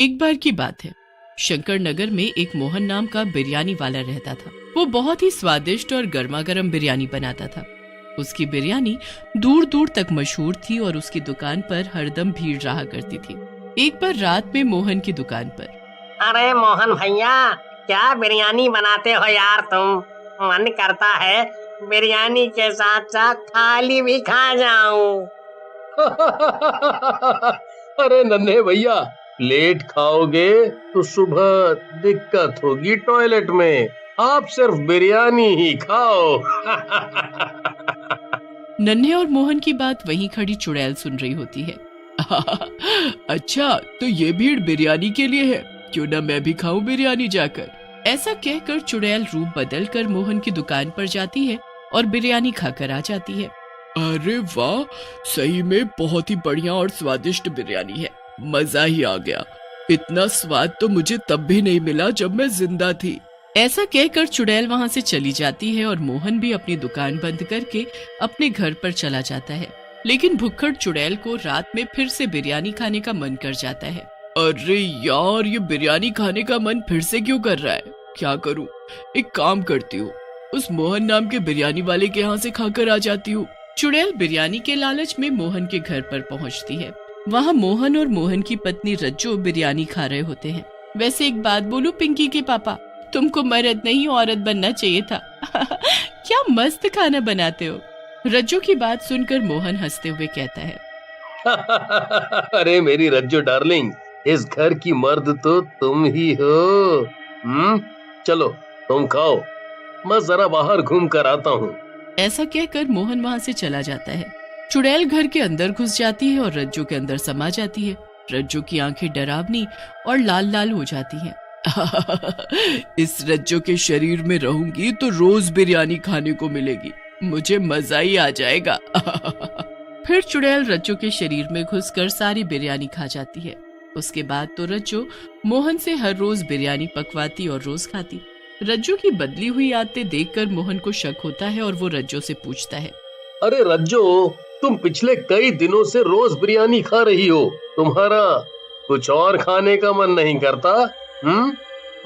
एक बार की बात है, शंकर नगर में एक मोहन नाम का बिरयानी वाला रहता था। वो बहुत ही स्वादिष्ट और गर्मा गर्म बिरयानी बनाता था। उसकी बिरयानी दूर दूर तक मशहूर थी और उसकी दुकान पर हरदम भीड़ रहा करती थी। एक बार रात में मोहन की दुकान पर, अरे मोहन भैया, क्या बिरयानी बनाते हो यार तुम। मन करता है बिरयानी के साथ साथ थाली भी खा जाऊं। अरे नन्हे भैया, लेट खाओगे तो सुबह दिक्कत होगी टॉयलेट में। आप सिर्फ बिरयानी ही खाओ। नन्हे और मोहन की बात वहीं खड़ी चुड़ैल सुन रही होती है। अच्छा, तो ये भीड़ बिरयानी के लिए है, क्यों ना मैं भी खाऊं बिरयानी जाकर। ऐसा कहकर चुड़ैल रूप बदल कर मोहन की दुकान पर जाती है और बिरयानी खाकर आ जाती है। अरे वाह, सही में बहुत ही बढ़िया और स्वादिष्ट बिरयानी है, मजा ही आ गया। इतना स्वाद तो मुझे तब भी नहीं मिला जब मैं जिंदा थी। ऐसा कहकर चुड़ैल वहाँ से चली जाती है और मोहन भी अपनी दुकान बंद करके अपने घर पर चला जाता है। लेकिन भुक्खड़ चुड़ैल को रात में फिर से बिरयानी खाने का मन कर जाता है। अरे यार, ये बिरयानी खाने का मन फिर से क्यों कर रहा है? क्या करूं? एक काम करती हूँ, उस मोहन नाम के बिरयानी वाले के यहाँ से खाकर आ जाती हूँ। चुड़ैल बिरयानी के लालच में मोहन के घर पर पहुँचती है। वहाँ मोहन और मोहन की पत्नी रज्जो बिरयानी खा रहे होते हैं। वैसे एक बात बोलूं पिंकी के पापा, तुमको मर्द नहीं औरत बनना चाहिए था। क्या मस्त खाना बनाते हो। रज्जो की बात सुनकर मोहन हंसते हुए कहता है। अरे मेरी रज्जो डार्लिंग, इस घर की मर्द तो तुम ही हो। चलो तुम खाओ, मैं जरा बाहर घूम कर आता हूँ। ऐसा कहकर मोहन वहाँ से चला जाता है। चुड़ैल घर के अंदर घुस जाती है और रज्जो के अंदर समा जाती है। रज्जो की आंखें डरावनी और लाल लाल हो जाती हैं। इस रज्जो के शरीर में रहूंगी तो रोज बिरयानी खाने को मिलेगी, मुझे मजा ही आ जाएगा। फिर चुड़ैल रज्जो के शरीर में घुसकर सारी बिरयानी खा जाती है। उसके बाद तो रज्जो मोहन से हर रोज बिरयानी पकवाती और रोज खाती। रज्जो की बदली हुई आदतें देखकर मोहन को शक होता है और वो रज्जो से पूछता है। अरे रज्जो, तुम पिछले कई दिनों से रोज बिरयानी खा रही हो, तुम्हारा कुछ और खाने का मन नहीं करता?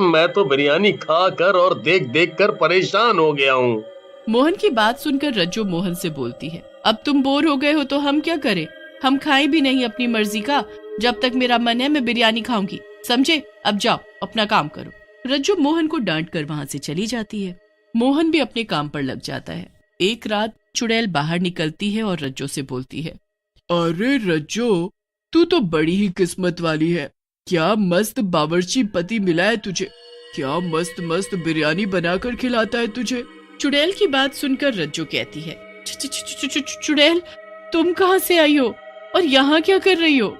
मैं तो बिरयानी खा कर और देख देख कर परेशान हो गया हूँ। मोहन की बात सुनकर रज्जो मोहन से बोलती है। अब तुम बोर हो गए हो तो हम क्या करें? हम खाएं भी नहीं अपनी मर्जी का। जब तक मेरा मन है मैं बिरयानी खाऊंगी, समझे? अब जाओ अपना काम करो। रज्जो मोहन को डांट कर वहाँ से चली जाती है। मोहन भी अपने काम पर लग जाता है। एक रात चुड़ैल बाहर निकलती है और रज्जो से बोलती है। अरे रज्जो, तू तो बड़ी ही किस्मत वाली है। क्या मस्त बावर्ची पति मिला है तुझे, क्या मस्त मस्त बिरयानी बनाकर खिलाता है तुझे। चुड़ैल की बात सुनकर रज्जो कहती है। चुड़ैल, तुम कहाँ से आई हो और यहाँ क्या कर रही हो?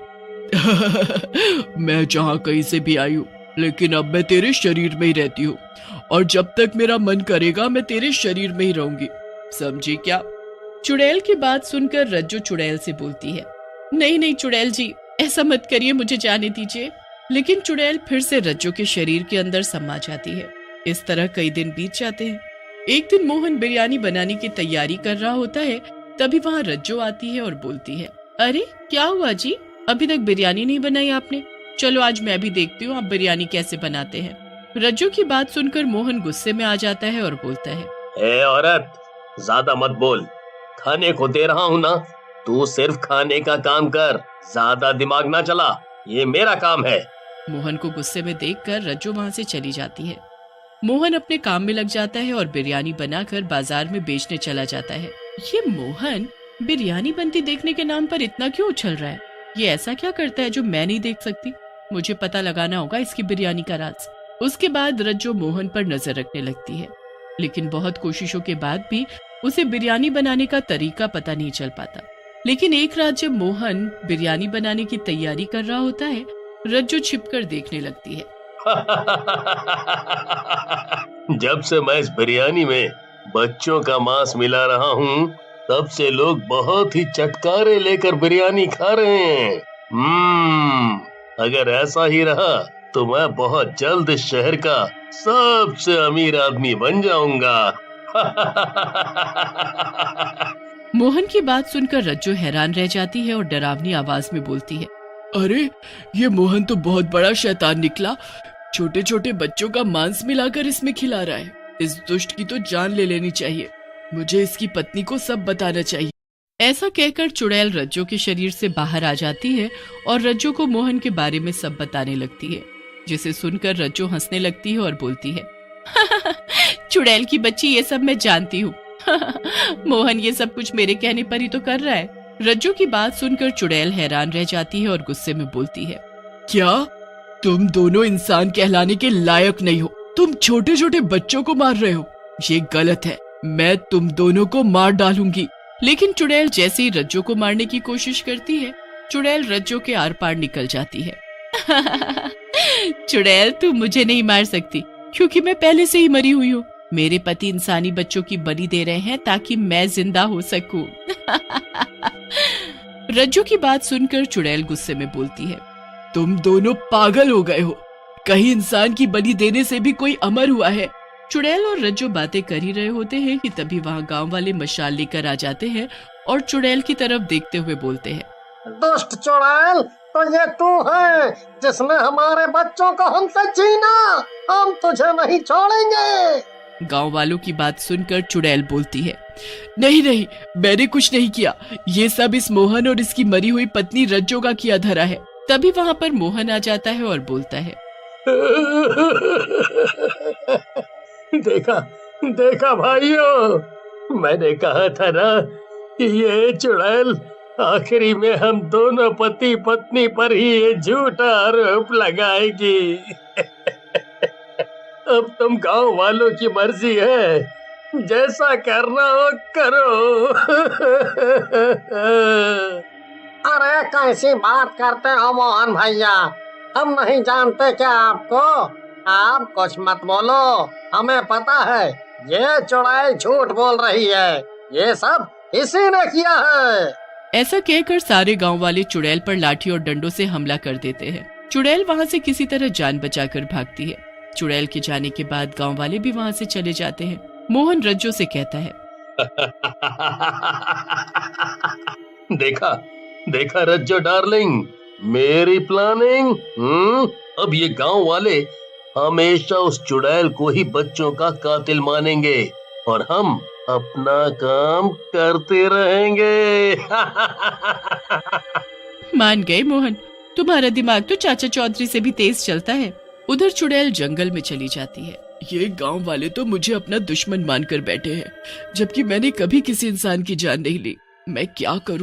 मैं जहाँ कहीं से भी आई हूँ, लेकिन अब मैं तेरे शरीर में ही रहती हूँ और जब तक मेरा मन करेगा मैं तेरे शरीर में ही रहूंगी, समझी क्या? चुड़ैल की बात सुनकर रज्जो चुड़ैल से बोलती है। नहीं नहीं चुड़ैल जी, ऐसा मत करिए, मुझे जाने दीजिए। लेकिन चुड़ैल फिर से रज्जो के शरीर के अंदर समा जाती है। इस तरह कई दिन बीत जाते हैं। एक दिन मोहन बिरयानी बनाने की तैयारी कर रहा होता है, तभी वहाँ रज्जो आती है और बोलती है। अरे क्या हुआ जी, अभी तक बिरयानी नहीं बनाई आपने? चलो आज मैं भी देखती हूँ आप बिरयानी कैसे बनाते हैं। रज्जो की बात सुनकर मोहन गुस्से में आ जाता है और बोलता है। ए औरत, ज्यादा मत बोल, खाने को दे रहा हूँ ना, तू सिर्फ खाने का काम कर, ज्यादा दिमाग ना चला, ये मेरा काम है। मोहन को गुस्से में देखकर रज्जो वहाँ से चली जाती है। मोहन अपने काम में लग जाता है और बिरयानी बनाकर बाजार में बेचने चला जाता है। ये मोहन बिरयानी बनती देखने के नाम पर इतना क्यों उछल रहा है? ये ऐसा क्या करता है जो मैं नहीं देख सकती? मुझे पता लगाना होगा इसकी बिरयानी का राज। उसके बाद रज्जो मोहन पर नजर रखने लगती है, लेकिन बहुत कोशिशों के बाद भी उसे बिरयानी बनाने का तरीका पता नहीं चल पाता। लेकिन एक रात जब मोहन बिरयानी बनाने की तैयारी कर रहा होता है, रज्जो छिपकर देखने लगती है। जब से मैं इस बिरयानी में बच्चों का मांस मिला रहा हूँ, तब से लोग बहुत ही चटकारे लेकर बिरयानी खा रहे हैं। अगर ऐसा ही रहा तो मैं बहुत जल्द इस शहर का सबसे अमीर आदमी बन जाऊंगा। मोहन की बात सुनकर रज्जो हैरान रह जाती है और डरावनी आवाज में बोलती है। अरे ये मोहन तो बहुत बड़ा शैतान निकला। छोटे छोटे बच्चों का मांस मिलाकर इसमें खिला रहा है। इस दुष्ट की तो जान ले लेनी चाहिए। मुझे इसकी पत्नी को सब बताना चाहिए। ऐसा कहकर चुड़ैल रज्जो के शरीर से बाहर आ जाती है और रज्जो को मोहन के बारे में सब बताने लगती है, जिसे सुनकर रज्जो हंसने लगती है और बोलती है, चुड़ैल की बच्ची, ये सब मैं जानती हूँ। मोहन ये सब कुछ मेरे कहने पर ही तो कर रहा है। रज्जो की बात सुनकर चुड़ैल हैरान रह जाती है और गुस्से में बोलती है, क्या तुम दोनों इंसान कहलाने के लायक नहीं हो? तुम छोटे छोटे बच्चों को मार रहे हो। ये गलत है। मैं तुम दोनों को मार डालूंगी। लेकिन चुड़ैल जैसे ही रज्जो को मारने की कोशिश करती है, चुड़ैल रज्जो के आर पार निकल जाती है। चुड़ैल, तू मुझे नहीं मार सकती क्योंकि मैं पहले से ही मरी हुई हूँ। मेरे पति इंसानी बच्चों की बलि दे रहे हैं ताकि मैं जिंदा हो सकूं। रज्जो की बात सुनकर चुड़ैल गुस्से में बोलती है, तुम दोनों पागल हो गए हो। कहीं इंसान की बलि देने से भी कोई अमर हुआ है? चुड़ैल और रज्जो बातें कर ही रहे होते हैं कि तभी वहाँ गांव वाले मशाल लेकर आ जाते हैं और चुड़ैल की तरफ देखते हुए बोलते हैं, दुष्ट चुड़ैल, तो ये तू है जिसने हमारे बच्चों को हमसे छीना। हम तुझे नहीं छोड़ेंगे। गांव वालों की बात सुनकर चुड़ैल बोलती है, नहीं नहीं, मैंने कुछ नहीं किया। ये सब इस मोहन और इसकी मरी हुई पत्नी रज्जो का किया धरा है। तभी वहाँ पर मोहन आ जाता है और बोलता है, देखा देखा भाइयों, मैंने कहा था ना कि ये चुड़ैल आखिरी में हम दोनों पति पत्नी पर ही ये झूठा आरोप लगाएगी। अब तुम गांव वालों की मर्जी है, जैसा करना हो करो। अरे कैसी बात करते हो मोहन भैया, हम नहीं जानते क्या आपको? आप कुछ मत बोलो, हमें पता है ये चुड़ैल झूठ बोल रही है। ये सब इसी ने किया है। ऐसा कहकर सारे गांव वाले चुड़ैल पर लाठी और डंडों से हमला कर देते हैं। चुड़ैल वहां से किसी तरह जान बचाकर भागती है। चुड़ैल के जाने के बाद गांव वाले भी वहां से चले जाते हैं। मोहन रज्जो से कहता है, देखा देखा रज्जो डार्लिंग, मेरी प्लानिंग। अब ये गांव वाले हमेशा उस चुड़ैल को ही बच्चों का कातिल मानेंगे और हम अपना काम करते रहेंगे। मान गए मोहन, तुम्हारा दिमाग तो चाचा चौधरी से भी तेज चलता है। उधर चुड़ैल जंगल में चली जाती है। ये गांव वाले तो मुझे अपना दुश्मन मानकर बैठे हैं, जबकि मैंने कभी किसी इंसान की जान नहीं ली। मैं क्या करूं?